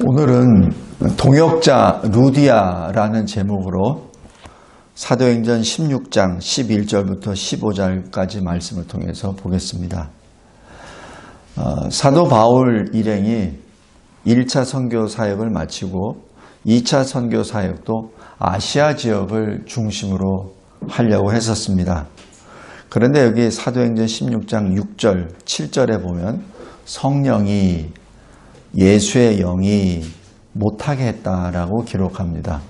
오늘은 동역자 루디아라는 제목으로 사도행전 16장 11절부터 15절까지 말씀을 통해서 보겠습니다. 사도 바울 일행이 1차 선교 사역을 마치고 2차 선교 사역도 아시아 지역을 중심으로 하려고 했었습니다. 그런데 여기 사도행전 16장 6절, 7절에 보면 성령이 예수의 영이 못하게 했다라고 기록합니다.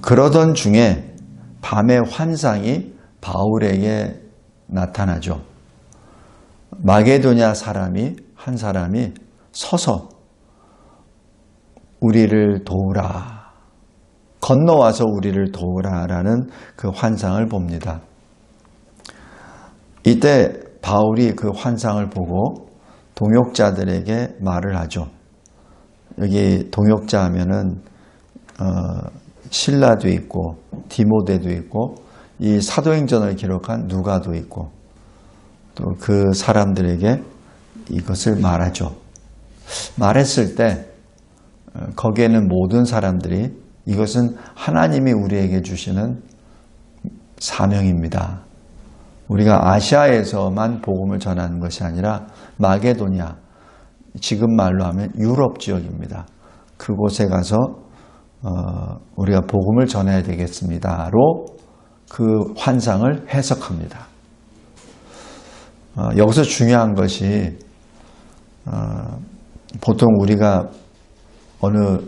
그러던 중에 밤의 환상이 바울에게 나타나죠. 마게도냐 한 사람이 서서 우리를 도우라, 건너와서 우리를 도우라라는 그 환상을 봅니다. 이때 바울이 그 환상을 보고 동역자들에게 말을 하죠. 여기 동역자 하면은 실라도 있고 디모데도 있고 이 사도행전을 기록한 누가도 있고 또 그 사람들에게 이것을 말하죠. 말했을 때 거기에는 모든 사람들이 이것은 하나님이 우리에게 주시는 사명입니다. 우리가 아시아에서만 복음을 전하는 것이 아니라 마게도냐, 지금 말로 하면 유럽 지역입니다. 그곳에 가서 우리가 복음을 전해야 되겠습니다로 그 환상을 해석합니다. 여기서 중요한 것이 보통 우리가 어느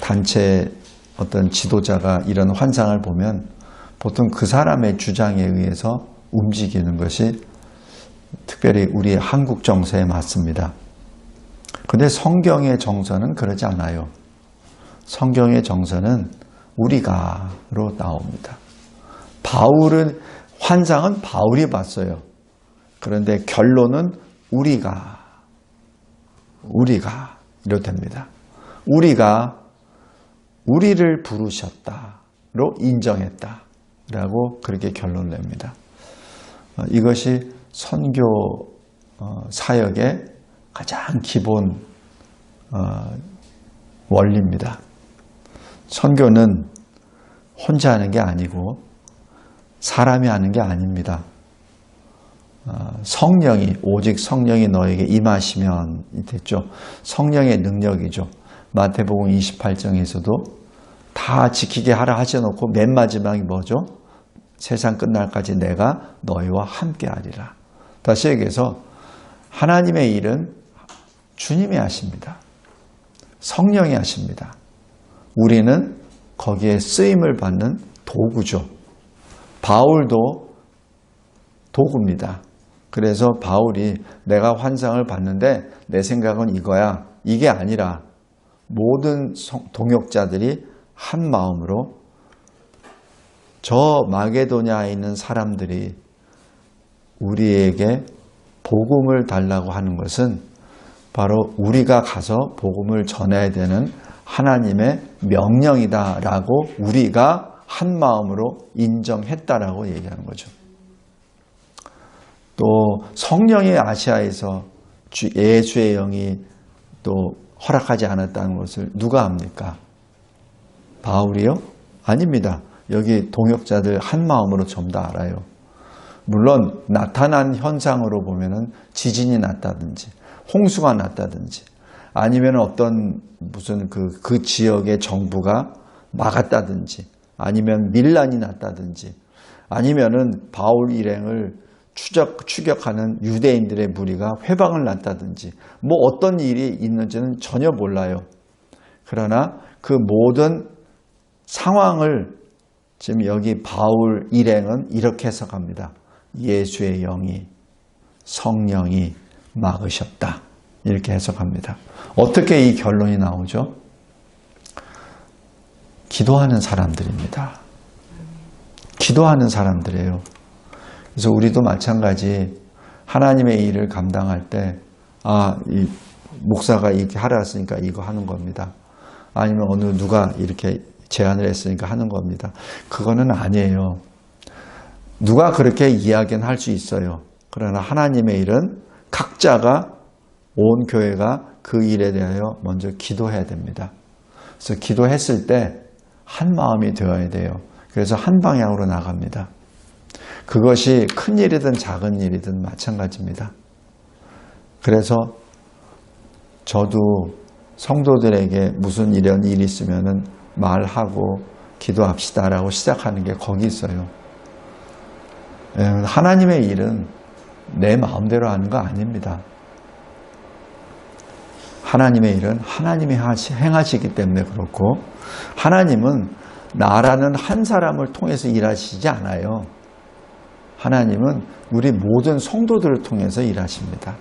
단체 어떤 지도자가 이런 환상을 보면 보통 그 사람의 주장에 의해서 움직이는 것이 특별히 우리 한국 정서에 맞습니다. 그런데 성경의 정서는 그러지 않아요. 성경의 정서는 우리가로 나옵니다. 환상은 바울이 봤어요. 그런데 결론은 우리가 이렇게 됩니다. 우리가 우리를 부르셨다로 인정했다라고 그렇게 결론을 냅니다. 이것이 선교 사역의 가장 기본 원리입니다. 선교는 혼자 하는 게 아니고 사람이 하는 게 아닙니다. 오직 성령이 너에게 임하시면 됐죠. 성령의 능력이죠. 마태복음 28장에서도 다 지키게 하라 하셔놓고 맨 마지막이 뭐죠? 세상 끝날까지 내가 너희와 함께 하리라. 다시 얘기해서 하나님의 일은 주님이 하십니다. 성령이 하십니다. 우리는 거기에 쓰임을 받는 도구죠. 바울도 도구입니다. 그래서 바울이 내가 환상을 봤는데 내 생각은 이거야. 이게 아니라 모든 동역자들이 한 마음으로 저 마게도냐에 있는 사람들이 우리에게 복음을 달라고 하는 것은 바로 우리가 가서 복음을 전해야 되는 하나님의 명령이다라고 우리가 한 마음으로 인정했다라고 얘기하는 거죠. 또 성령이 아시아에서 예수의 영이 또 허락하지 않았다는 것을 누가 압니까? 바울이요? 아닙니다. 여기 동역자들 한 마음으로 전부 다 알아요. 물론 나타난 현상으로 보면은 지진이 났다든지 홍수가 났다든지 아니면 어떤 무슨 그 지역의 정부가 막았다든지 아니면 밀란이 났다든지 아니면은 바울 일행을 추격하는 유대인들의 무리가 회방을 났다든지 뭐 어떤 일이 있는지는 전혀 몰라요. 그러나 그 모든 상황을 지금 여기 바울 일행은 이렇게 해석합니다. 예수의 영이 성령이 막으셨다. 이렇게 해석합니다. 어떻게 이 결론이 나오죠? 기도하는 사람들입니다. 기도하는 사람들이에요. 그래서 우리도 마찬가지 하나님의 일을 감당할 때 이 목사가 이렇게 하라 했으니까 이거 하는 겁니다. 아니면 어느 누가 이렇게 제안을 했으니까 하는 겁니다. 그거는 아니에요. 누가 그렇게 이야기는 할 수 있어요. 그러나 하나님의 일은 각자가 온 교회가 그 일에 대하여 먼저 기도해야 됩니다. 그래서 기도했을 때 한 마음이 되어야 돼요. 그래서 한 방향으로 나갑니다. 그것이 큰 일이든 작은 일이든 마찬가지입니다. 그래서 저도 성도들에게 무슨 이런 일이 있으면은 말하고 기도합시다라고 시작하는 게 거기 있어요. 하나님의 일은 내 마음대로 하는 거 아닙니다. 하나님의 일은 하나님이 행하시기 때문에 그렇고, 하나님은 나라는 한 사람을 통해서 일하시지 않아요. 하나님은 우리 모든 성도들을 통해서 일하십니다.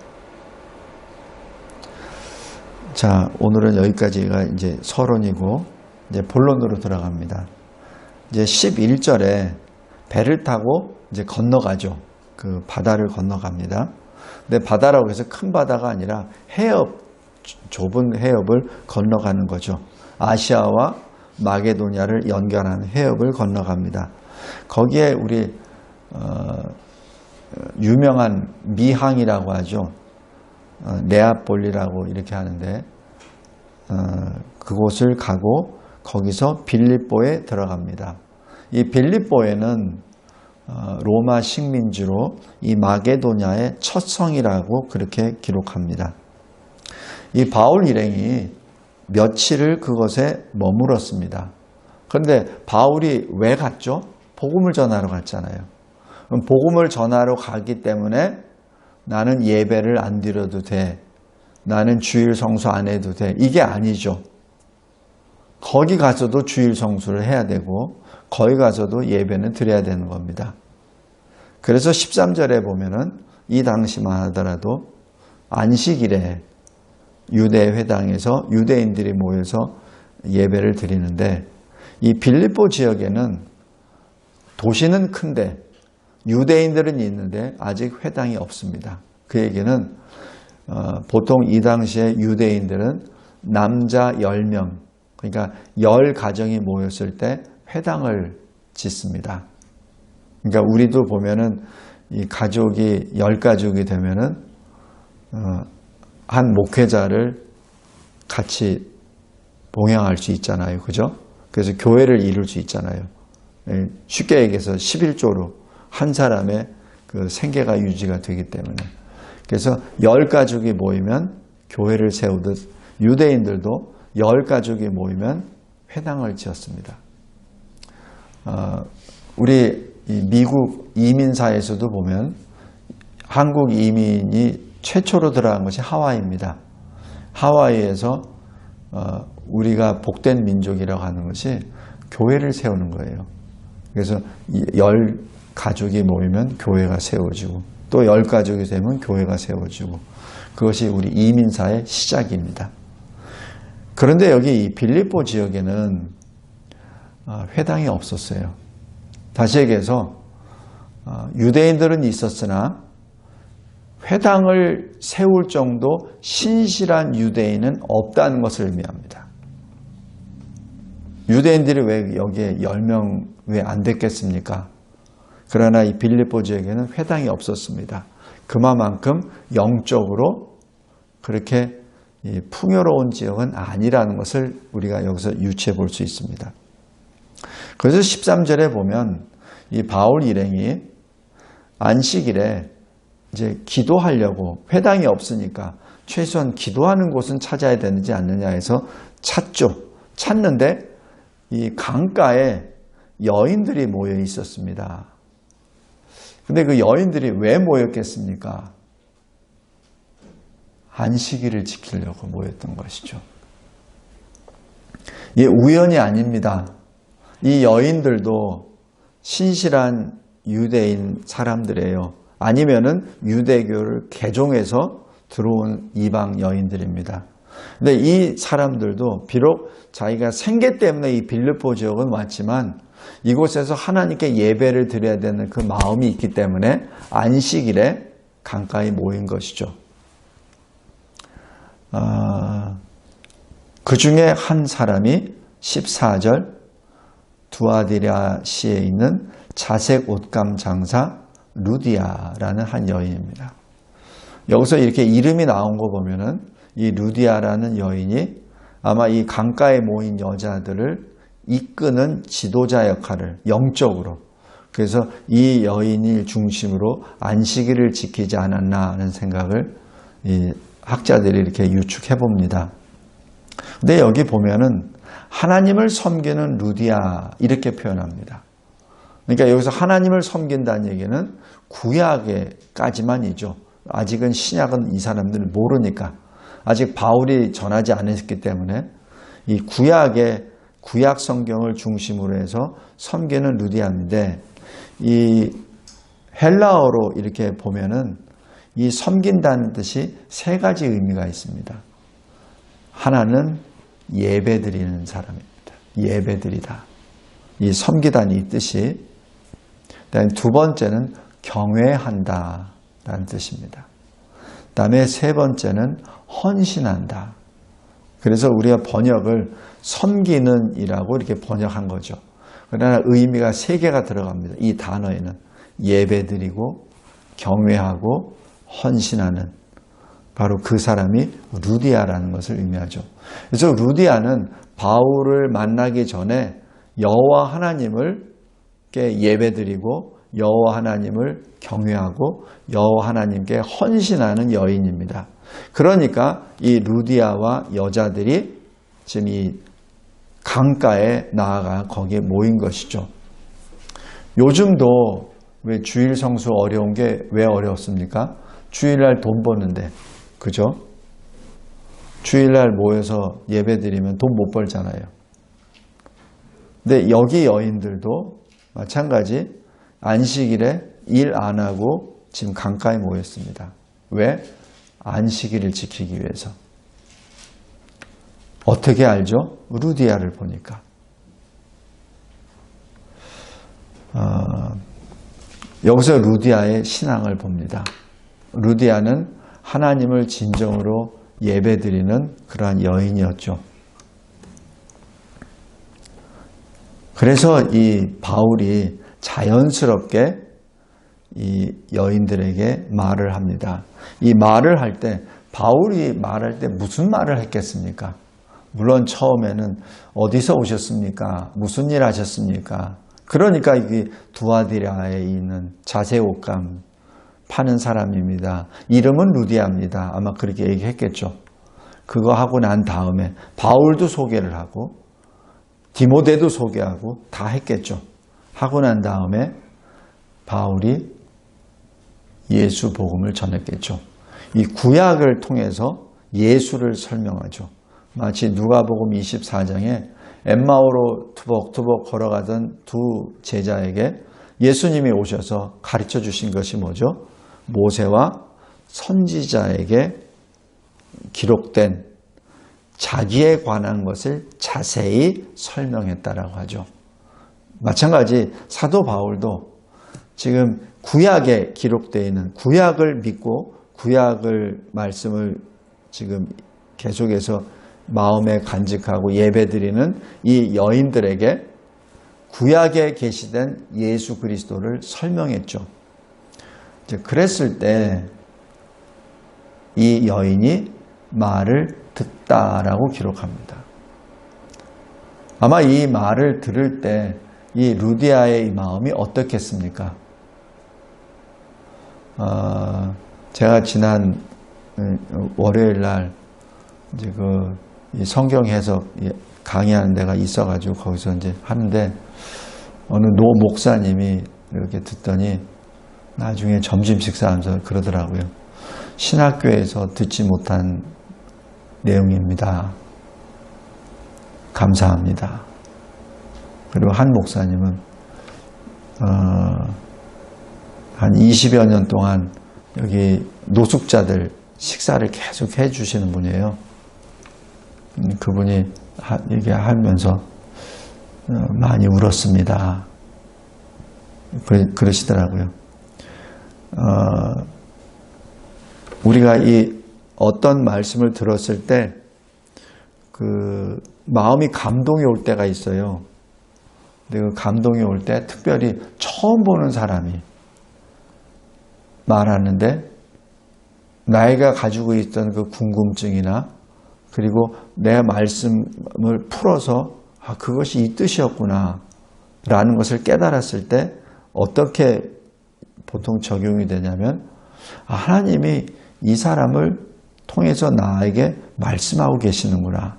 자, 오늘은 여기까지가 이제 서론이고, 이제 본론으로 들어갑니다. 이제 11절에 배를 타고 이제 건너가죠. 그 바다를 건너갑니다. 근데 바다라고 해서 큰 바다가 아니라 해협, 좁은 해협을 건너가는 거죠. 아시아와 마게도냐를 연결하는 해협을 건너갑니다. 거기에 우리 유명한 미항이라고 하죠. 네아폴리라고 이렇게 하는데, 그곳을 가고 거기서 빌립보에 들어갑니다. 이 빌립보에는 로마 식민지로 이 마게도냐의 첫 성이라고 그렇게 기록합니다. 이 바울 일행이 며칠을 그것에 머물었습니다. 그런데 바울이 왜 갔죠? 복음을 전하러 갔잖아요. 그럼 복음을 전하러 가기 때문에 나는 예배를 안 드려도 돼, 나는 주일 성수 안 해도 돼, 이게 아니죠. 거기 가서도 주일 성수를 해야 되고 거기 가서도 예배는 드려야 되는 겁니다. 그래서 13절에 보면은 이 당시만 하더라도 안식일에 유대 회당에서 유대인들이 모여서 예배를 드리는데, 이 빌립보 지역에는 도시는 큰데 유대인들은 있는데 아직 회당이 없습니다. 그 얘기는 보통 이 당시에 유대인들은 남자 10명, 그러니까 10가정이 모였을 때 회당을 짓습니다. 그러니까 우리도 보면은 이 가족이 10가족이 되면은 한 목회자를 같이 봉양할 수 있잖아요. 그죠? 그래서 교회를 이룰 수 있잖아요. 쉽게 얘기해서 11조로 한 사람의 그 생계가 유지가 되기 때문에. 그래서 10가족이 모이면 교회를 세우듯 유대인들도 10가족이 모이면 회당을 지었습니다. 우리 미국 이민사에서도 보면 한국 이민이 최초로 들어간 것이 하와이입니다. 하와이에서 우리가 복된 민족이라고 하는 것이 교회를 세우는 거예요. 그래서 10가족이 모이면 교회가 세워지고 또 10가족이 되면 교회가 세워지고, 그것이 우리 이민사의 시작입니다. 그런데 여기 이 빌립보 지역에는 회당이 없었어요. 다시 얘기해서 유대인들은 있었으나 회당을 세울 정도 신실한 유대인은 없다는 것을 의미합니다. 유대인들이 왜 여기에 10명 왜 안 됐겠습니까? 그러나 이 빌립보 지역에는 회당이 없었습니다. 그만큼 영적으로 그렇게 풍요로운 지역은 아니라는 것을 우리가 여기서 유추해 볼 수 있습니다. 그래서 13절에 보면 이 바울 일행이 안식일에 이제 기도하려고, 회당이 없으니까 최소한 기도하는 곳은 찾아야 되는지 않느냐 해서 찾죠. 찾는데 이 강가에 여인들이 모여 있었습니다. 근데 그 여인들이 왜 모였겠습니까? 안식일을 지키려고 모였던 것이죠. 이게 우연이 아닙니다. 이 여인들도 신실한 유대인 사람들이에요. 아니면은 유대교를 개종해서 들어온 이방 여인들입니다. 근데 이 사람들도 비록 자기가 생계 때문에 이 빌립보 지역은 왔지만 이곳에서 하나님께 예배를 드려야 되는 그 마음이 있기 때문에 안식일에 강가에 모인 것이죠. 그 중에 한 사람이 14절 두아디라시에 있는 자색 옷감 장사 루디아라는 한 여인입니다. 여기서 이렇게 이름이 나온 거 보면은 이 루디아라는 여인이 아마 이 강가에 모인 여자들을 이끄는 지도자 역할을 영적으로, 그래서 이 여인을 중심으로 안식일을 지키지 않았나 하는 생각을 이 학자들이 이렇게 유축해 봅니다. 근데 여기 보면은 하나님을 섬기는 루디아 이렇게 표현합니다. 그러니까 여기서 하나님을 섬긴다는 얘기는 구약에까지만이죠. 아직은 신약은 이 사람들을 모르니까, 아직 바울이 전하지 않았기 때문에 이 구약 성경을 중심으로 해서 섬기는 루디아인데, 이 헬라어로 이렇게 보면은 이 섬긴다는 뜻이 세 가지 의미가 있습니다. 하나는 예배드리는 사람입니다. 예배드리다. 이 섬기다는 이 뜻이. 그다음에 두 번째는 경외한다 라는 뜻입니다. 그 다음에 세 번째는 헌신한다. 그래서 우리가 번역을 섬기는 이라고 이렇게 번역한 거죠. 그러나 의미가 세 개가 들어갑니다. 이 단어에는 예배드리고 경외하고 헌신하는, 바로 그 사람이 루디아라는 것을 의미하죠. 그래서 루디아는 바울을 만나기 전에 여호와 하나님을 예배드리고 여호와 하나님을 경외하고 여호와 하나님께 헌신하는 여인입니다. 그러니까 이 루디아와 여자들이 지금 이 강가에 나아가 거기에 모인 것이죠. 요즘도 왜 주일 성수 어려운 게 왜 어려웠습니까? 주일날 돈 버는데, 그죠? 주일날 모여서 예배드리면 돈 못 벌잖아요. 근데 여기 여인들도 마찬가지 안식일에 일 안 하고 지금 강가에 모였습니다. 왜? 안식일을 지키기 위해서. 어떻게 알죠? 루디아를 보니까. 여기서 루디아의 신앙을 봅니다. 루디아는 하나님을 진정으로 예배드리는 그러한 여인이었죠. 그래서 이 바울이 자연스럽게 이 여인들에게 말을 합니다. 이 말을 할 때, 바울이 말할 때 무슨 말을 했겠습니까? 물론 처음에는 어디서 오셨습니까? 무슨 일 하셨습니까? 그러니까 이게 두아디라에 있는 자색 옷감 파는 사람입니다. 이름은 루디아입니다. 아마 그렇게 얘기했겠죠. 그거 하고 난 다음에 바울도 소개를 하고 디모데도 소개하고 다 했겠죠. 하고 난 다음에 바울이 예수 복음을 전했겠죠. 이 구약을 통해서 예수를 설명하죠. 마치 누가복음 24장에 엠마오로 투벅투벅 걸어가던 두 제자에게 예수님이 오셔서 가르쳐 주신 것이 뭐죠? 모세와 선지자에게 기록된 자기에 관한 것을 자세히 설명했다라고 하죠. 마찬가지 사도 바울도 지금 구약에 기록되어 있는, 구약을 믿고 구약을 말씀을 지금 계속해서 마음에 간직하고 예배드리는 이 여인들에게 구약에 계시된 예수 그리스도를 설명했죠. 그랬을 때 이 여인이 말을 듣다라고 기록합니다. 아마 이 말을 들을 때 이 루디아의 마음이 어떻겠습니까? 제가 지난 월요일 날 이제 이 성경 해석 강의하는 데가 있어가지고 거기서 이제 하는데, 어느 노 목사님이 이렇게 듣더니 나중에 점심 식사하면서 그러더라고요. 신학교에서 듣지 못한 내용입니다. 감사합니다. 그리고 한 목사님은 한 20여 년 동안 여기 노숙자들 식사를 계속 해주시는 분이에요. 그분이 얘기하면서 많이 울었습니다. 그러시더라고요. 우리가 이 어떤 말씀을 들었을 때 그 마음이 감동이 올 때가 있어요. 근데 그 감동이 올 때 특별히 처음 보는 사람이 말하는데 나이가 가지고 있던 그 궁금증이나 그리고 내 말씀을 풀어서 그것이 이 뜻이었구나 라는 것을 깨달았을 때 어떻게 보통 적용이 되냐면 하나님이 이 사람을 통해서 나에게 말씀하고 계시는구나.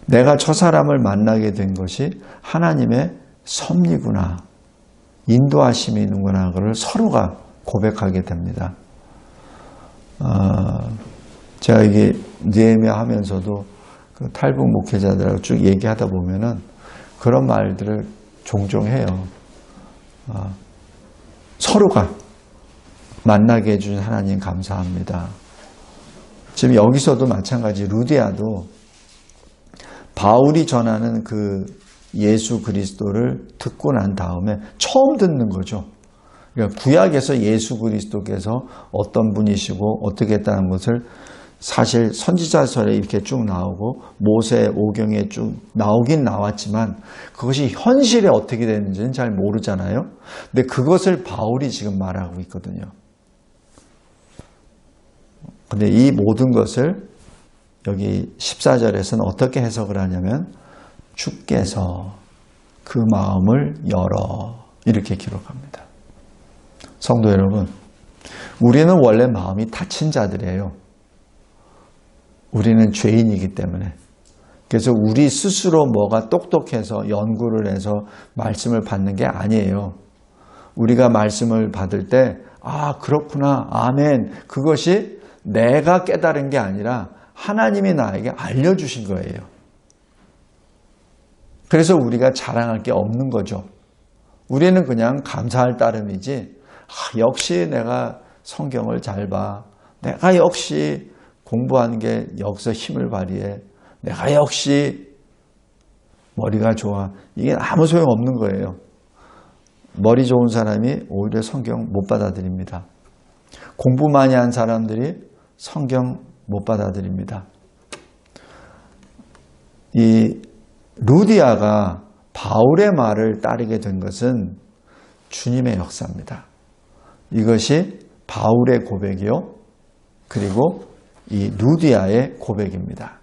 내가 저 사람을 만나게 된 것이 하나님의 섭리구나. 인도하심이 있는구나. 그걸 서로가 고백하게 됩니다. 제가 이게 느헤미야 하면서도 그 탈북 목회자들하고 쭉 얘기하다 보면은 그런 말들을 종종 해요. 서로가 만나게 해준 하나님 감사합니다. 지금 여기서도 마찬가지 루디아도 바울이 전하는 그 예수 그리스도를 듣고 난 다음에 처음 듣는 거죠. 그러니까 구약에서 예수 그리스도께서 어떤 분이시고 어떻게 했다는 것을 사실 선지자설에 이렇게 쭉 나오고 모세 오경에 쭉 나오긴 나왔지만 그것이 현실에 어떻게 되는지는 잘 모르잖아요. 근데 그것을 바울이 지금 말하고 있거든요. 근데 이 모든 것을 여기 14절에서는 어떻게 해석을 하냐면 주께서 그 마음을 열어 이렇게 기록합니다. 성도 여러분, 우리는 원래 마음이 닫힌 자들이에요. 우리는 죄인이기 때문에. 그래서 우리 스스로 뭐가 똑똑해서 연구를 해서 말씀을 받는 게 아니에요. 우리가 말씀을 받을 때 그렇구나, 아멘, 그것이 내가 깨달은 게 아니라 하나님이 나에게 알려주신 거예요. 그래서 우리가 자랑할 게 없는 거죠. 우리는 그냥 감사할 따름이지 역시 내가 성경을 잘 봐. 내가 역시 공부하는 게 여기서 힘을 발휘해. 내가 역시 머리가 좋아. 이게 아무 소용없는 거예요. 머리 좋은 사람이 오히려 성경 못 받아들입니다. 공부 많이 한 사람들이 성경 못 받아들입니다. 이 루디아가 바울의 말을 따르게 된 것은 주님의 역사입니다. 이것이 바울의 고백이요. 그리고 이 루디아의 고백입니다.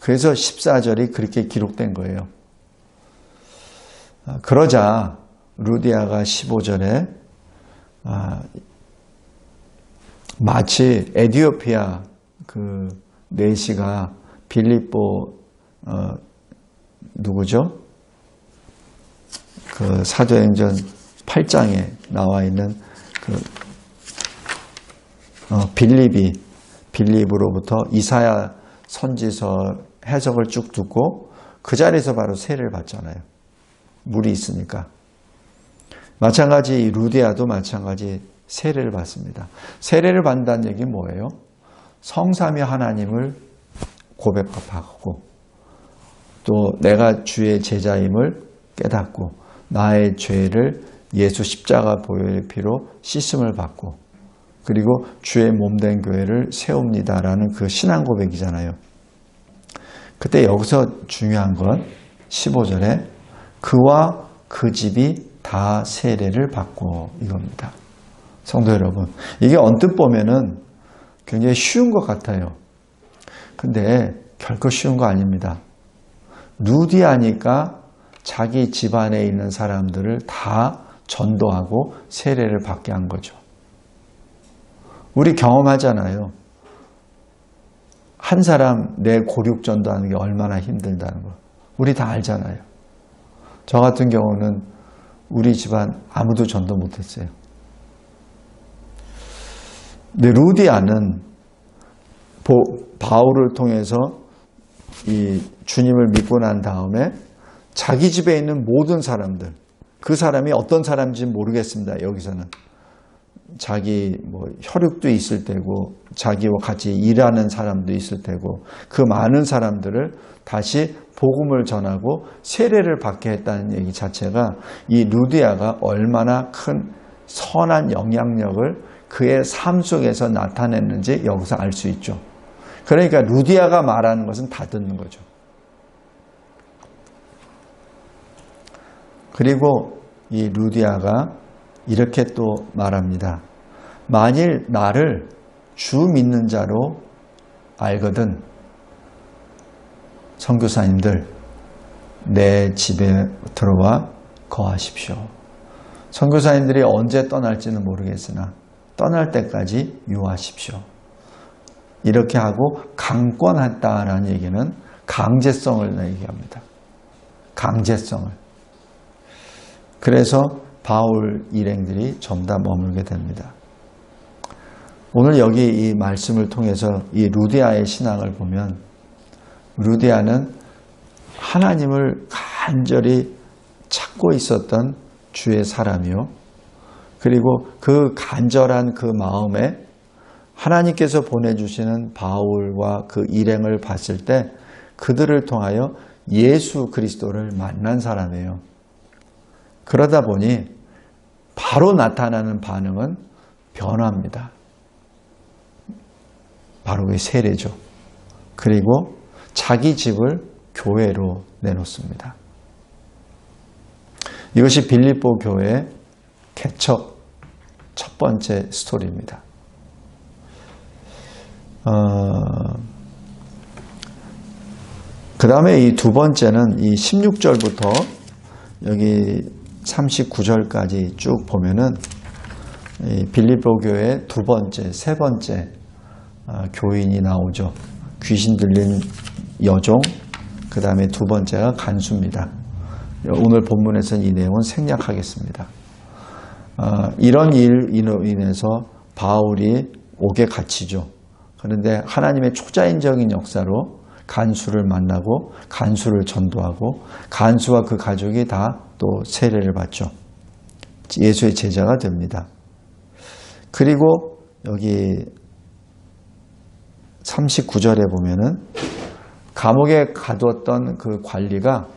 그래서 14절이 그렇게 기록된 거예요. 그러자 루디아가 15절에 마치 에티오피아 그 내시가 빌립보 누구죠? 그 사도행전 8장에 나와 있는 그 빌립으로부터 이사야 선지서 해석을 쭉 듣고 그 자리에서 바로 세례를 받잖아요. 물이 있으니까. 마찬가지 루디아도 마찬가지 세례를 받습니다. 세례를 받는다는 얘기는 뭐예요? 성삼위 하나님을 고백하고 또 내가 주의 제자임을 깨닫고 나의 죄를 예수 십자가 보혈의 피로 씻음을 받고 그리고 주의 몸된 교회를 세웁니다라는 그 신앙 고백이잖아요. 그때 여기서 중요한 건 15절에 그와 그 집이 다 세례를 받고 이겁니다. 성도 여러분, 이게 언뜻 보면은 굉장히 쉬운 것 같아요. 근데 결코 쉬운 거 아닙니다. 루디아니까 자기 집안에 있는 사람들을 다 전도하고 세례를 받게 한 거죠. 우리 경험하잖아요. 한 사람 내 고륙 전도하는 게 얼마나 힘들다는 거. 우리 다 알잖아요. 저 같은 경우는 우리 집안 아무도 전도 못했어요. 근데 루디아는 바울을 통해서 이 주님을 믿고 난 다음에 자기 집에 있는 모든 사람들, 그 사람이 어떤 사람인지 모르겠습니다. 여기서는 자기 혈육도 있을 테고 자기와 같이 일하는 사람도 있을 테고 그 많은 사람들을 다시 복음을 전하고 세례를 받게 했다는 얘기 자체가 이 루디아가 얼마나 큰 선한 영향력을 그의 삶 속에서 나타냈는지 여기서 알 수 있죠. 그러니까 루디아가 말하는 것은 다 듣는 거죠. 그리고 이 루디아가 이렇게 또 말합니다. 만일 나를 주 믿는 자로 알거든. 선교사님들, 내 집에 들어와 거하십시오. 선교사님들이 언제 떠날지는 모르겠으나 떠날 때까지 유하십시오. 이렇게 하고 강권했다라는 얘기는 강제성을 얘기합니다. 강제성을. 그래서 바울 일행들이 전부 다 머물게 됩니다. 오늘 여기 이 말씀을 통해서 이 루디아의 신앙을 보면 루디아는 하나님을 간절히 찾고 있었던 주의 사람이요. 그리고 그 간절한 그 마음에 하나님께서 보내주시는 바울과 그 일행을 봤을 때 그들을 통하여 예수 그리스도를 만난 사람이에요. 그러다 보니 바로 나타나는 반응은 변화입니다. 바로 그 세례죠. 그리고 자기 집을 교회로 내놓습니다. 이것이 빌립보 교회의 개척 첫 번째 스토리입니다. 그 다음에 이 두 번째는 이 16절부터 여기 39절까지 쭉 보면은 이 빌립보 교회의 두 번째, 세 번째 교인이 나오죠. 귀신 들린 여종, 그 다음에 두 번째가 간수입니다. 오늘 본문에서는 이 내용은 생략하겠습니다. 이런 일로 인해서 바울이 옥에 갇히죠. 그런데 하나님의 초자연적인 역사로 간수를 만나고 간수를 전도하고 간수와 그 가족이 다 또 세례를 받죠. 예수의 제자가 됩니다. 그리고 여기 39절에 보면은 감옥에 가두었던 그 관리가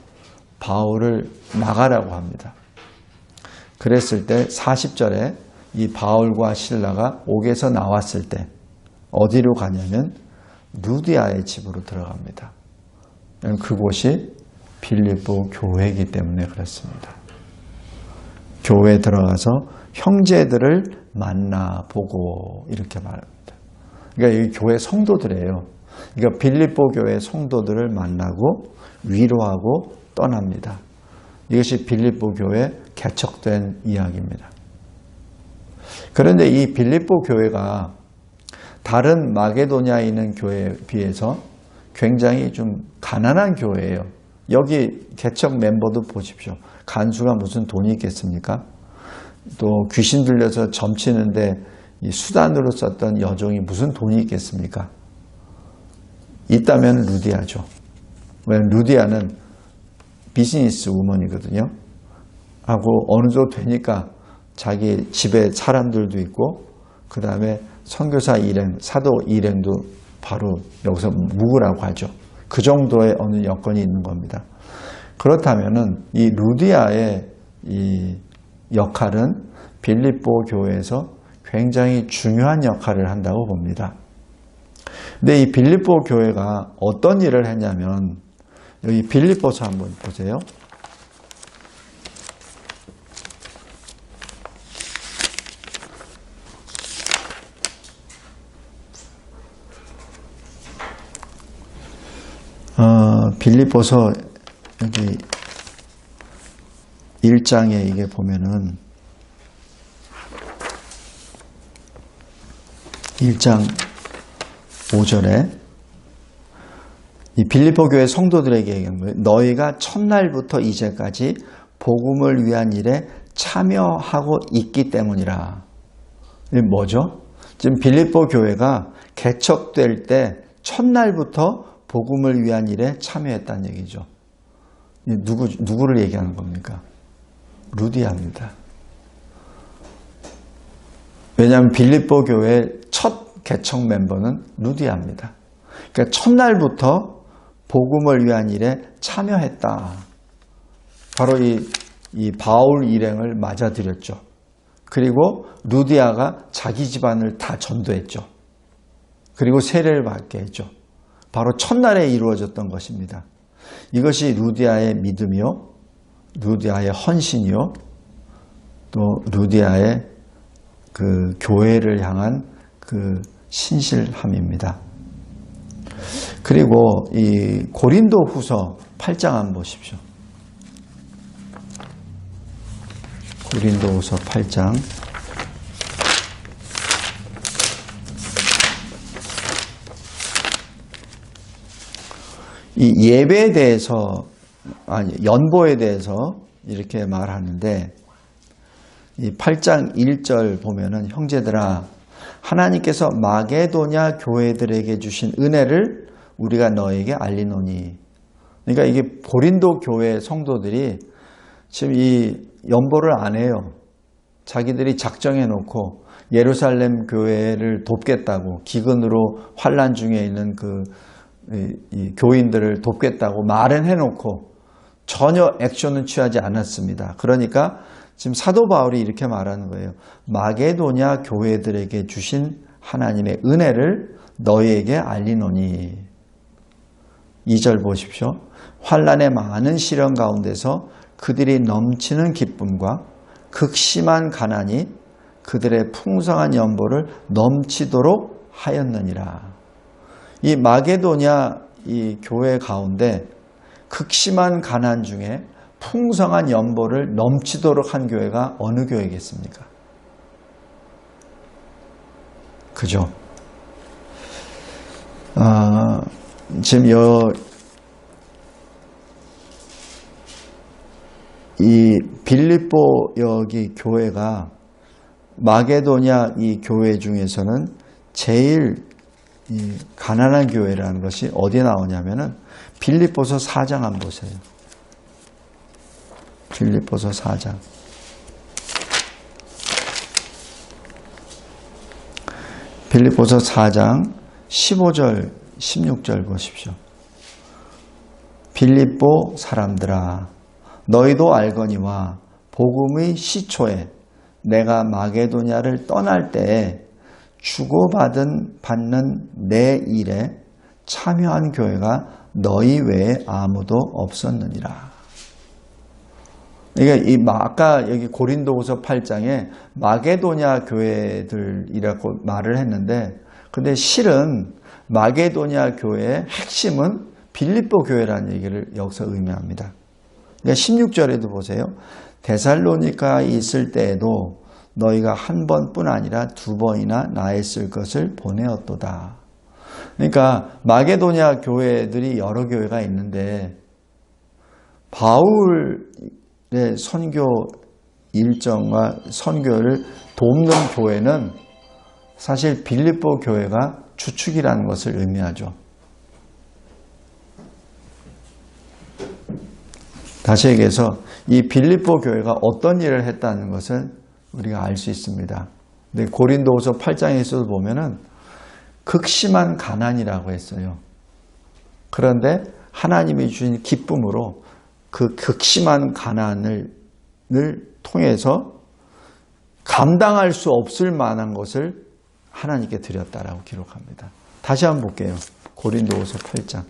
바울을 나가라고 합니다. 그랬을 때 40절에 이 바울과 실라가 옥에서 나왔을 때 어디로 가냐면 루디아의 집으로 들어갑니다. 그곳이 빌립보 교회이기 때문에 그렇습니다. 교회에 들어가서 형제들을 만나보고 이렇게 말합니다. 그러니까 이 교회 성도들이에요. 그러니까 빌립보 교회 성도들을 만나고 위로하고 떠납니다. 이것이 빌립보 교회 개척된 이야기입니다. 그런데 이 빌립보 교회가 다른 마게도냐에 있는 교회에 비해서 굉장히 좀 가난한 교회예요. 여기 개척 멤버도 보십시오. 간수가 무슨 돈이 있겠습니까? 또 귀신 들려서 점치는데 이 수단으로 썼던 여종이 무슨 돈이 있겠습니까? 있다면 루디아죠. 왜냐하면 루디아는 비즈니스 우먼이거든요. 하고 어느 정도 되니까 자기 집에 사람들도 있고 그 다음에 선교사 일행, 사도 일행도 바로 여기서 묵으라고 하죠. 그 정도의 어느 여건이 있는 겁니다. 그렇다면은 이 루디아의 이 역할은 빌립보 교회에서 굉장히 중요한 역할을 한다고 봅니다. 근데 이 빌립보 교회가 어떤 일을 했냐면 여기 빌립보서 한번 보세요. 빌립보서 여기 1장에 이게 보면은 1장 5절에 이 빌립보 교회 성도들에게 얘기한 거예요. 너희가 첫날부터 이제까지 복음을 위한 일에 참여하고 있기 때문이라. 이게 뭐죠? 지금 빌립보 교회가 개척될 때 첫날부터 복음을 위한 일에 참여했다는 얘기죠. 누구를 얘기하는 겁니까? 루디아입니다. 왜냐하면 빌립보 교회의 첫 개척 멤버는 루디아입니다. 그러니까 첫날부터 복음을 위한 일에 참여했다. 바로 이 바울 일행을 맞아들였죠. 그리고 루디아가 자기 집안을 다 전도했죠. 그리고 세례를 받게 했죠. 바로 첫날에 이루어졌던 것입니다. 이것이 루디아의 믿음이요, 루디아의 헌신이요, 또 루디아의 그 교회를 향한 그 신실함입니다. 그리고 이 고린도후서 8장 한번 보십시오. 고린도후서 8장. 이 예배에 대해서, 연보에 대해서 이렇게 말하는데, 이 8장 1절 보면은, 형제들아, 하나님께서 마게도냐 교회들에게 주신 은혜를 우리가 너에게 알리노니. 그러니까 이게 고린도 교회 성도들이 지금 이 연보를 안 해요. 자기들이 작정해 놓고 예루살렘 교회를 돕겠다고, 기근으로 환난 중에 있는 이 교인들을 돕겠다고 말은 해놓고 전혀 액션은 취하지 않았습니다. 그러니까 지금 사도 바울이 이렇게 말하는 거예요. 마게도냐 교회들에게 주신 하나님의 은혜를 너희에게 알리노니. 2절 보십시오. 환난의 많은 시련 가운데서 그들이 넘치는 기쁨과 극심한 가난이 그들의 풍성한 연보를 넘치도록 하였느니라. 이 마게도냐 이 교회 가운데 극심한 가난 중에 풍성한 연보를 넘치도록 한 교회가 어느 교회겠습니까? 그죠? 지금 이 빌립보 여기 교회가 마게도냐 이 교회 중에서는 제일 이 가난한 교회라는 것이 어디에 나오냐면은 빌립보서 4장 한번 보세요. 빌립보서 4장. 빌립보서 4장 15절 16절 보십시오. 빌립보 사람들아 너희도 알거니와 복음의 시초에 내가 마게도냐를 떠날 때에 주고받는 내 일에 참여한 교회가 너희 외에 아무도 없었느니라. 그러니까 아까 여기 고린도후서 8장에 마게도냐 교회들이라고 말을 했는데, 근데 실은 마게도냐 교회의 핵심은 빌립보 교회라는 얘기를 여기서 의미합니다. 그러니까 16절에도 보세요. 데살로니가에 있을 때에도 너희가 한 번뿐 아니라 두 번이나 나에 쓸 것을 보내었도다. 그러니까 마게도냐 교회들이 여러 교회가 있는데 바울의 선교 일정과 선교를 돕는 교회는 사실 빌립보 교회가 주축이라는 것을 의미하죠. 다시 얘기해서 이 빌립보 교회가 어떤 일을 했다는 것을 우리가 알 수 있습니다. 근데 고린도후서 8장에서도 보면은 극심한 가난이라고 했어요. 그런데 하나님이 주신 기쁨으로 그 극심한 가난을 통해서 감당할 수 없을 만한 것을 하나님께 드렸다라고 기록합니다. 다시 한번 볼게요. 고린도후서 8장.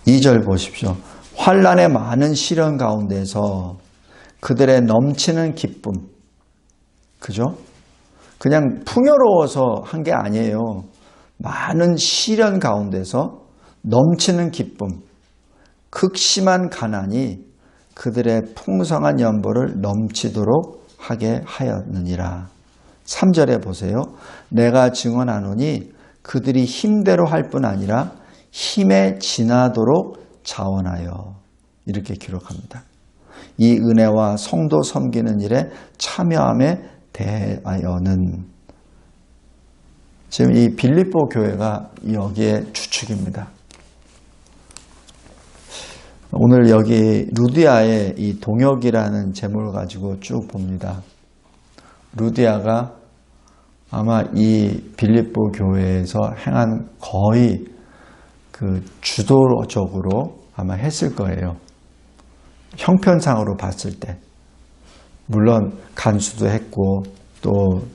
2절 보십시오. 환난의 많은 시련 가운데서 그들의 넘치는 기쁨, 그죠? 그냥 풍요로워서 한 게 아니에요. 많은 시련 가운데서 넘치는 기쁨, 극심한 가난이 그들의 풍성한 연보를 넘치도록 하게 하였느니라. 3절에 보세요. 내가 증언하노니 그들이 힘대로 할 뿐 아니라 힘에 지나도록 자원하여, 이렇게 기록합니다. 이 은혜와 성도 섬기는 일에 참여함에 대하여는, 지금 이 빌립보 교회가 여기에 주축입니다. 오늘 여기 루디아의 이 동역이라는 제목을 가지고 쭉 봅니다. 루디아가 아마 이 빌립보 교회에서 행한 거의 그 주도적으로 아마 했을 거예요. 형편상으로 봤을 때. 물론 간수도 했고 또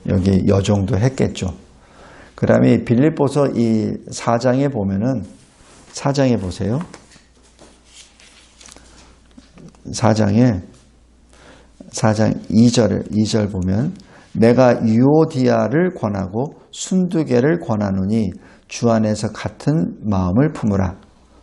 여기 여종도 했겠죠. 그 다음에 빌립보서 이 4장에 보면은, 4장에 보세요. 4장에 4장 2절 보면 내가 유오디아를 권하고 순두개를 권하노니 주 안에서 같은 마음을 품으라.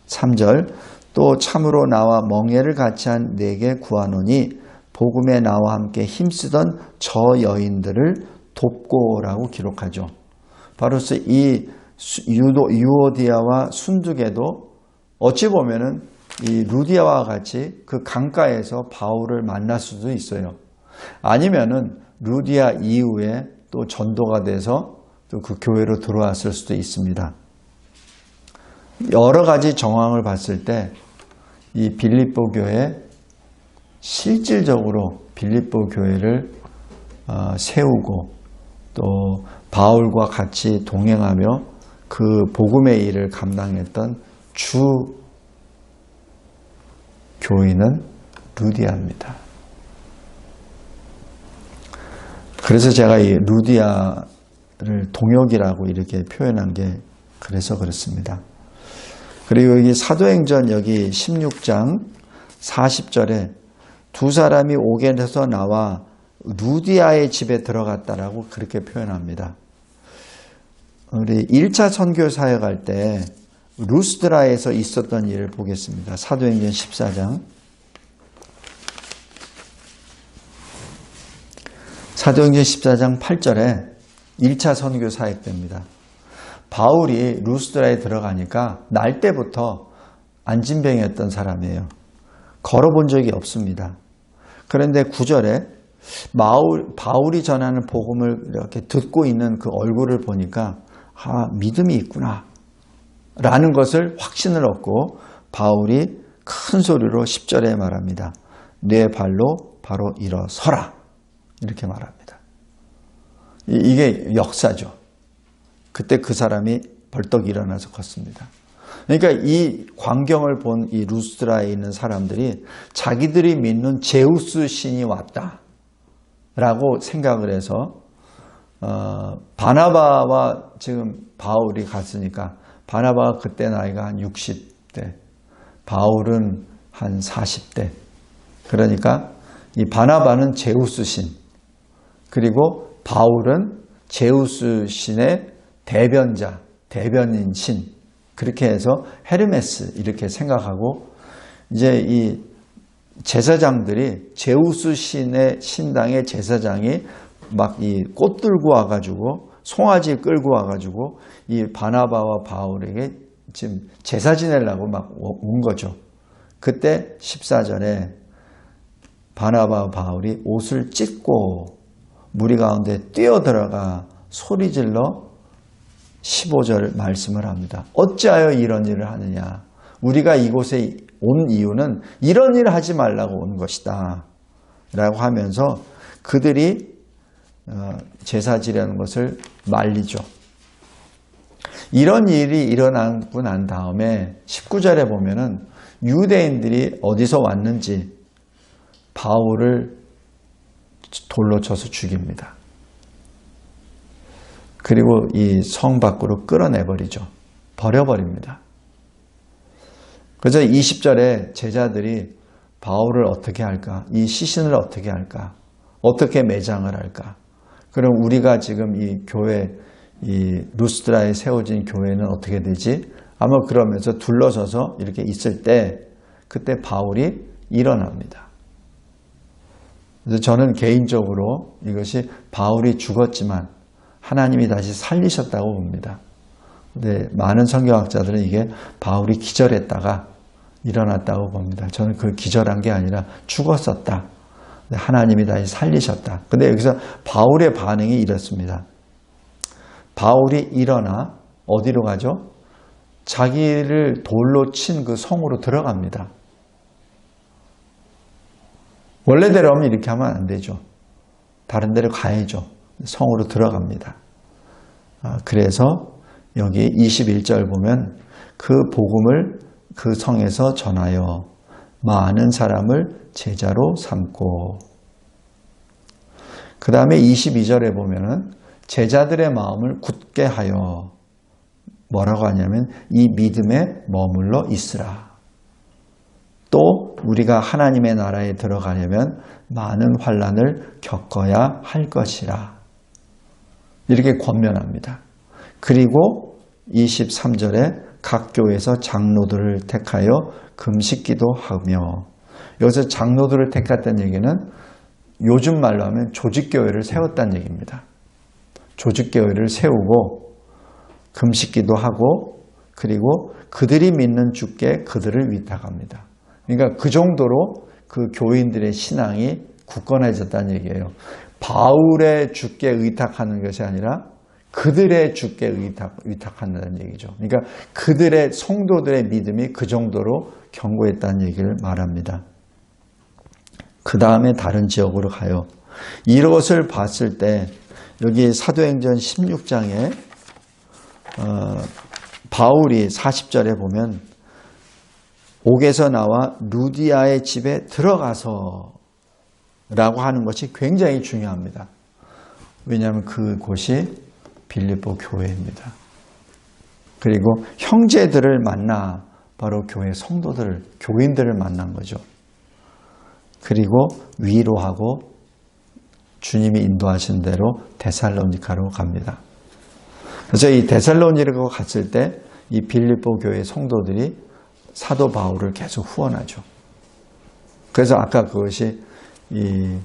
3절 또 참으로 나와 멍에를 같이 한 내게 구하노니 복음에 나와 함께 힘쓰던 저 여인들을 돕고라고 기록하죠. 바로서 이 유오디아와 순두개도 어찌 보면은 이 루디아와 같이 그 강가에서 바울을 만날 수도 있어요. 아니면은 루디아 이후에 또 전도가 돼서 또 그 교회로 들어왔을 수도 있습니다. 여러 가지 정황을 봤을 때 이 빌립보 교회 실질적으로 빌립보 교회를 세우고 또 바울과 같이 동행하며 그 복음의 일을 감당했던 주 교인은 루디아입니다. 그래서 제가 이 루디아를 동역이라고 이렇게 표현한 게 그래서 그렇습니다. 그리고 여기 사도행전 여기 16장 40절에 두 사람이 옥에서 나와 루디아의 집에 들어갔다라고 그렇게 표현합니다. 우리 1차 선교 사역할 때 루스드라에서 있었던 일을 보겠습니다. 사도행전 14장. 사도행전 14장 8절에 1차 선교 사역 때입니다. 바울이 루스드라에 들어가니까 날 때부터 안진병이었던 사람이에요. 걸어본 적이 없습니다. 그런데 9절에 바울이 전하는 복음을 이렇게 듣고 있는 그 얼굴을 보니까 믿음이 있구나 라는 것을 확신을 얻고 바울이 큰 소리로 10절에 말합니다. 내 발로 바로 일어서라 이렇게 말합니다. 이게 역사죠. 그때 그 사람이 벌떡 일어나서 걷습니다. 그러니까 이 광경을 본 이 루스드라에 있는 사람들이 자기들이 믿는 제우스 신이 왔다라고 생각을 해서 바나바와 지금 바울이 갔으니까 바나바가 그때 나이가 한 60대, 바울은 한 40대. 그러니까 이 바나바는 제우스 신, 그리고 바울은 제우스 신의 대변자, 대변인 신, 그렇게 해서 헤르메스 이렇게 생각하고 이제 이 제사장들이 제우스 신의 신당의 제사장이 막 이 꽃 들고 와가지고 송아지 끌고 와가지고 이 바나바와 바울에게 지금 제사 지내려고 막 온 거죠. 그때 14절에 바나바와 바울이 옷을 찢고 무리 가운데 뛰어들어가 소리질러 15절 말씀을 합니다. 어찌하여 이런 일을 하느냐. 우리가 이곳에 온 이유는 이런 일을 하지 말라고 온 것이다 라고 하면서 그들이 제사 지내는 것을 말리죠. 이런 일이 일어나고 난 다음에 19절에 보면은 유대인들이 어디서 왔는지 바울을 돌로 쳐서 죽입니다. 그리고 이 성 밖으로 끌어내버리죠. 버려버립니다. 그래서 20절에 제자들이 바울을 어떻게 할까? 이 시신을 어떻게 할까? 어떻게 매장을 할까? 그럼 우리가 지금 이 교회, 이 루스드라에 세워진 교회는 어떻게 되지? 아마 그러면서 둘러서서 이렇게 있을 때 그때 바울이 일어납니다. 그래서 저는 개인적으로 이것이 바울이 죽었지만 하나님이 다시 살리셨다고 봅니다. 근데 많은 성경학자들은 이게 바울이 기절했다가 일어났다고 봅니다. 저는 그 기절한 게 아니라 죽었었다. 하나님이 다시 살리셨다. 근데 여기서 바울의 반응이 이렇습니다. 바울이 일어나 어디로 가죠? 자기를 돌로 친 그 성으로 들어갑니다. 원래대로 하면 이렇게 하면 안 되죠. 다른 데로 가야죠. 성으로 들어갑니다. 그래서 여기 21절 보면 그 복음을 그 성에서 전하여 많은 사람을 제자로 삼고, 그 다음에 22절에 보면은 제자들의 마음을 굳게 하여 뭐라고 하냐면 이 믿음에 머물러 있으라. 또 우리가 하나님의 나라에 들어가려면 많은 환난을 겪어야 할 것이라. 이렇게 권면합니다. 그리고 23절에 각 교회에서 장로들을 택하여 금식기도 하며, 여기서 장로들을 택했다는 얘기는 요즘 말로 하면 조직교회를 세웠다는 얘기입니다. 조직교회를 세우고 금식기도 하고, 그리고 그들이 믿는 주께 그들을 위탁합니다. 그러니까 그 정도로 그 교인들의 신앙이 굳건해졌다는 얘기예요. 바울의 주께 의탁하는 것이 아니라 그들의 주께 위탁한다는 얘기죠. 그러니까 그들의 성도들의 믿음이 그 정도로 견고했다는 얘기를 말합니다. 그 다음에 다른 지역으로 가요. 이것을 봤을 때 여기 사도행전 16장에 바울이 40절에 보면 옥에서 나와 루디아의 집에 들어가서 라고 하는 것이 굉장히 중요합니다. 왜냐하면 그곳이 빌립보 교회입니다. 그리고 형제들을 만나 바로 교회 성도들, 교인들을 만난 거죠. 그리고 위로하고 주님이 인도하신 대로 데살로니가로 갑니다. 그래서 이 데살로니가로 갔을 때 이 빌립보 교회 성도들이 사도 바울을 계속 후원하죠. 그래서 아까 그것이 이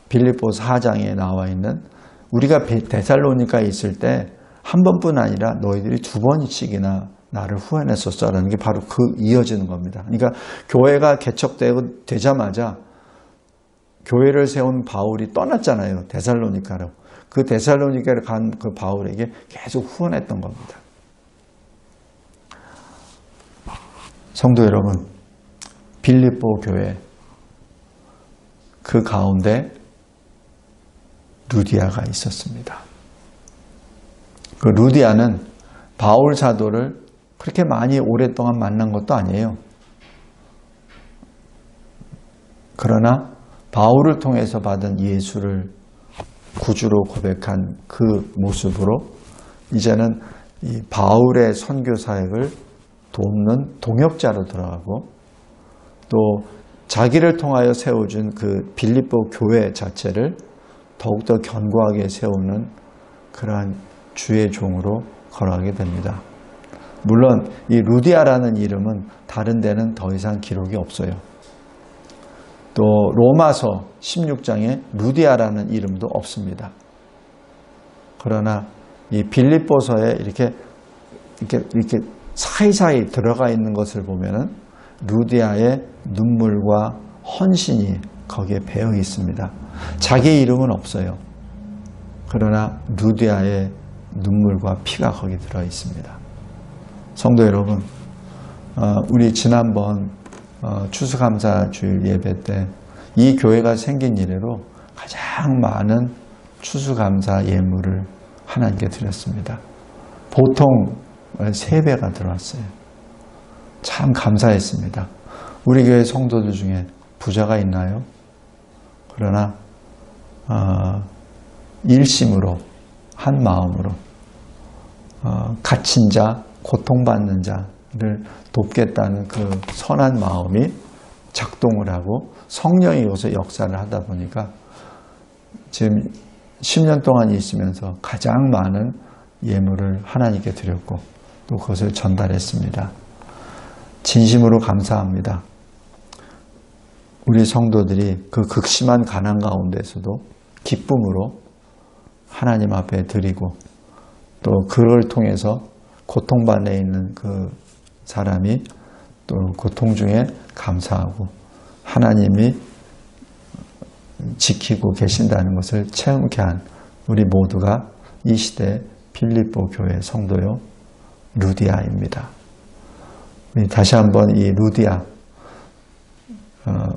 빌립보 4장에 나와 있는, 우리가 데살로니가에 있을 때 한 번뿐 아니라 너희들이 2번씩이나 나를 후원했었어라는 게 바로 그 이어지는 겁니다. 그러니까 교회가 개척되자마자 교회를 세운 바울이 떠났잖아요. 데살로니가로. 그 데살로니가를 간 그 바울에게 계속 후원했던 겁니다. 성도 여러분, 빌립보 교회 그 가운데 루디아가 있었습니다. 그 루디아는 바울 사도를 그렇게 많이 오랫동안 만난 것도 아니에요. 그러나 바울을 통해서 받은 예수를 구주로 고백한 그 모습으로 이제는 이 바울의 선교 사역을 돕는 동역자로 들어가고, 또 자기를 통하여 세워준 그 빌립보 교회 자체를 더욱더 견고하게 세우는 그러한 주의 종으로 걸어가게 됩니다. 물론 이 루디아라는 이름은 다른 데는 더 이상 기록이 없어요. 또 로마서 16장에 루디아라는 이름도 없습니다. 그러나 이 빌립보서에 이렇게 사이사이 들어가 있는 것을 보면은 루디아의 눈물과 헌신이 거기에 배어 있습니다. 자기 이름은 없어요. 그러나 루디아의 눈물과 피가 거기 들어 있습니다. 성도 여러분, 우리 지난번 추수감사 주일 예배 때 이 교회가 생긴 이래로 가장 많은 추수감사 예물을 하나님께 드렸습니다. 보통 3배가 들어왔어요. 참 감사했습니다. 우리 교회 성도들 중에 부자가 있나요? 그러나 일심으로 한 마음으로 갇힌 자, 고통받는 자를 돕겠다는 그 선한 마음이 작동을 하고 성령이 여기서 역사를 하다 보니까 지금 10년 동안 있으면서 가장 많은 예물을 하나님께 드렸고 또 그것을 전달했습니다. 진심으로 감사합니다. 우리 성도들이 그 극심한 가난 가운데서도 기쁨으로 하나님 앞에 드리고, 또 그걸 통해서 고통반에 있는 그 사람이 또 고통 중에 감사하고 하나님이 지키고 계신다는 것을 체험케 한 우리 모두가 이 시대 빌립보 교회 성도요 루디아입니다. 다시 한번 이 루디아,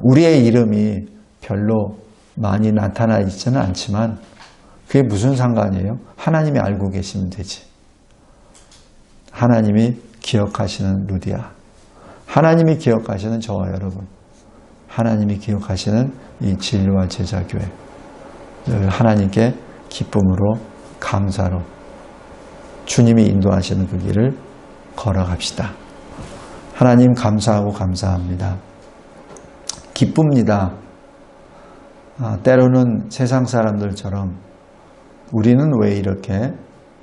우리의 이름이 별로 많이 나타나 있지는 않지만 그게 무슨 상관이에요? 하나님이 알고 계시면 되지. 하나님이 기억하시는 루디아, 하나님이 기억하시는 저와 여러분, 하나님이 기억하시는 이 진리와 제자교회, 하나님께 기쁨으로 감사로 주님이 인도하시는 그 길을 걸어갑시다. 하나님 감사하고 감사합니다. 기쁩니다. 때로는 세상 사람들처럼 우리는 왜 이렇게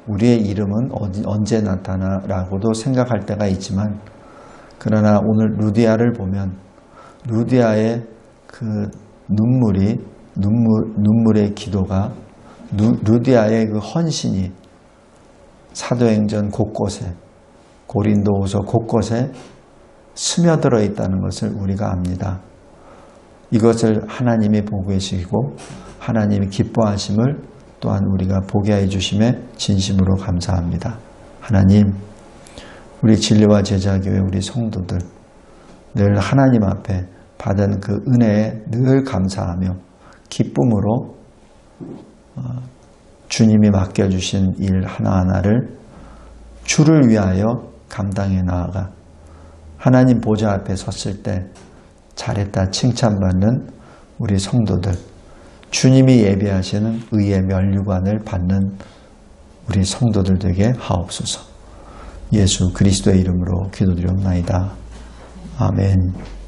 우리의 이름은 언제 나타나라고도 생각할 때가 있지만, 그러나 오늘 루디아를 보면 루디아의 그 눈물의 기도가, 루디아의 그 헌신이 사도행전 곳곳에, 고린도후서 곳곳에 스며들어 있다는 것을 우리가 압니다. 이것을 하나님이 보고 계시고 하나님이 기뻐하심을 또한 우리가 보게 해 주심에 진심으로 감사합니다. 하나님, 우리 진리와 제자교회 우리 성도들 늘 하나님 앞에 받은 그 은혜에 늘 감사하며 기쁨으로 주님이 맡겨주신 일 하나하나를 주를 위하여 감당해 나아가 하나님 보좌 앞에 섰을 때 잘했다 칭찬받는 우리 성도들, 주님이 예비하시는 의의 면류관을 받는 우리 성도들 되게 하옵소서. 예수 그리스도의 이름으로 기도드렸나이다. 아멘.